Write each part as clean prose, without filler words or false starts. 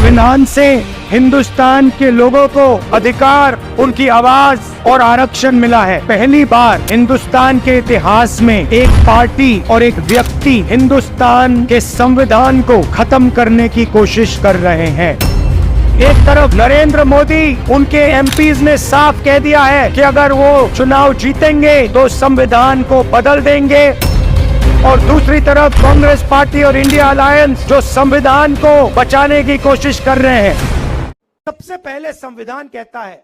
संविधान से हिंदुस्तान के लोगों को अधिकार, उनकी आवाज और आरक्षण मिला है। पहली बार हिंदुस्तान के इतिहास में एक पार्टी और एक व्यक्ति हिंदुस्तान के संविधान को खत्म करने की कोशिश कर रहे हैं। एक तरफ नरेंद्र मोदी, उनके एमपीज ने साफ कह दिया है कि अगर वो चुनाव जीतेंगे तो संविधान को बदल देंगे, और दूसरी तरफ कांग्रेस पार्टी और इंडिया अलायंस जो संविधान को बचाने की कोशिश कर रहे हैं। सबसे पहले संविधान कहता है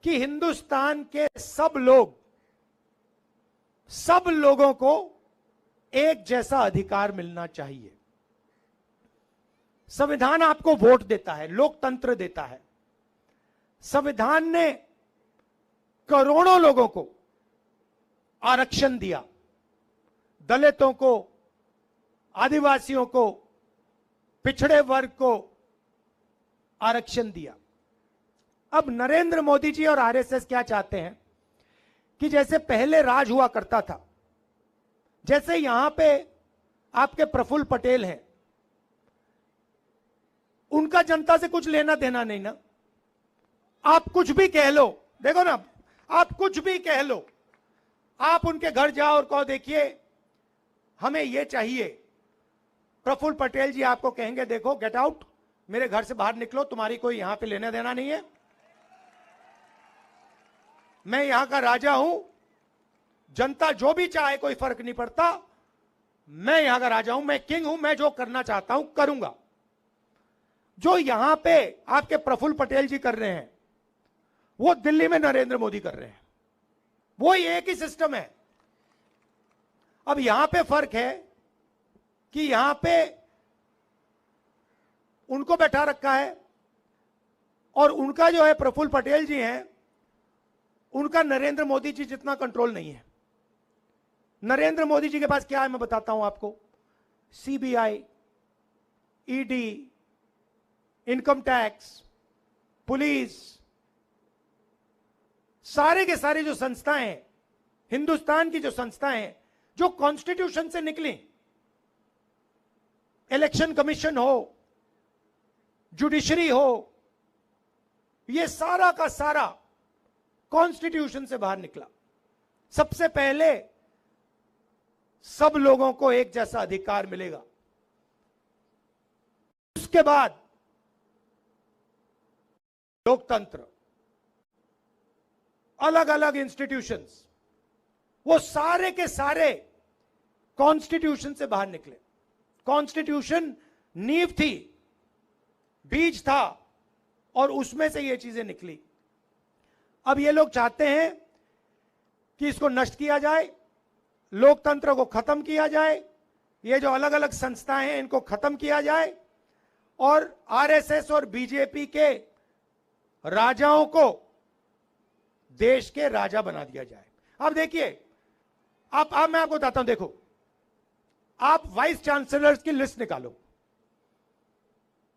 कि हिंदुस्तान के सब लोगों को एक जैसा अधिकार मिलना चाहिए। संविधान आपको वोट देता है, लोकतंत्र देता है। संविधान ने करोड़ों लोगों को आरक्षण दिया, दलितों को, आदिवासियों को, पिछड़े वर्ग को आरक्षण दिया। अब नरेंद्र मोदी जी और आरएसएस क्या चाहते हैं कि जैसे पहले राज हुआ करता था, जैसे यहां पे आपके प्रफुल्ल पटेल हैं, उनका जनता से कुछ लेना देना नहीं ना। आप कुछ भी कह लो, देखो ना, आप कुछ भी कह लो, आप उनके घर जाओ और कहो देखिए हमें ये चाहिए, प्रफुल्ल पटेल जी आपको कहेंगे देखो गेट आउट, मेरे घर से बाहर निकलो, तुम्हारी कोई यहां पे लेना देना नहीं है, मैं यहां का राजा हूं, जनता जो भी चाहे कोई फर्क नहीं पड़ता, मैं यहां का राजा हूं, मैं किंग हूं, मैं जो करना चाहता हूं करूंगा। जो यहां पे आपके प्रफुल्ल पटेल जी कर रहे हैं वो दिल्ली में नरेंद्र मोदी कर रहे हैं, वो एक ही सिस्टम है। अब यहां पे फर्क है कि यहां पे उनको बैठा रखा है और उनका जो है प्रफुल्ल पटेल जी हैं, उनका नरेंद्र मोदी जी जितना कंट्रोल नहीं है। नरेंद्र मोदी जी के पास क्या है मैं बताता हूं आपको। CBI, ED, income tax, police, सारे के सारे जो संस्थाएं हैं, हिंदुस्तान की जो संस्थाएं हैं जो कॉन्स्टिट्यूशन से निकली, इलेक्शन कमीशन हो, जुडिशरी हो, ये सारा का सारा कॉन्स्टिट्यूशन से बाहर निकला। सबसे पहले सब लोगों को एक जैसा अधिकार मिलेगा, उसके बाद लोकतंत्र, अलग अलग इंस्टीट्यूशंस, वो सारे के सारे कॉन्स्टिट्यूशन से बाहर निकले। कॉन्स्टिट्यूशन नींव थी, बीज था, और उसमें से ये चीजें निकली। अब ये लोग चाहते हैं कि इसको नष्ट किया जाए, लोकतंत्र को खत्म किया जाए, ये जो अलग अलग संस्थाएं हैं इनको खत्म किया जाए, और आरएसएस और बीजेपी के राजाओं को देश के राजा बना दिया जाए। अब देखिए, आप मैं आपको बताता हूं, देखो, आप वाइस चांसलर्स की लिस्ट निकालो।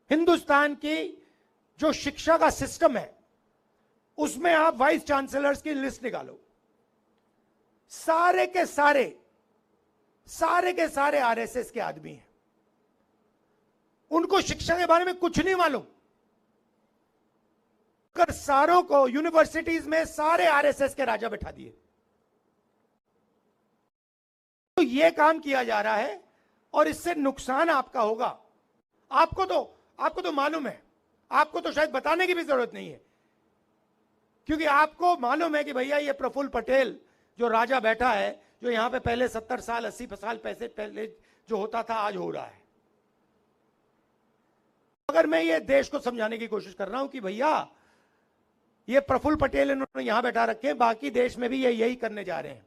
हिंदुस्तान की जो शिक्षा का सिस्टम है उसमें आप वाइस चांसलर्स की लिस्ट निकालो। सारे के सारे आरएसएस के आदमी हैं, उनको शिक्षा के बारे में कुछ नहीं मालूम। कर सारों को यूनिवर्सिटीज में सारे आरएसएस के राजा बैठा दिए। तो यह काम किया जा रहा है और इससे नुकसान आपका होगा। आपको तो मालूम है, आपको तो शायद बताने की भी जरूरत नहीं है, क्योंकि आपको मालूम है कि भैया ये प्रफुल्ल पटेल जो राजा बैठा है, जो यहां पे पहले 70 साल 80 साल पहले जो होता था आज हो रहा है। अगर मैं ये देश को समझाने की कोशिश कर रहा हूं कि भैया ये प्रफुल्ल पटेल इन्होंने यहां बैठा रखे हैं, बाकी देश में भी ये यही करने जा रहे हैं,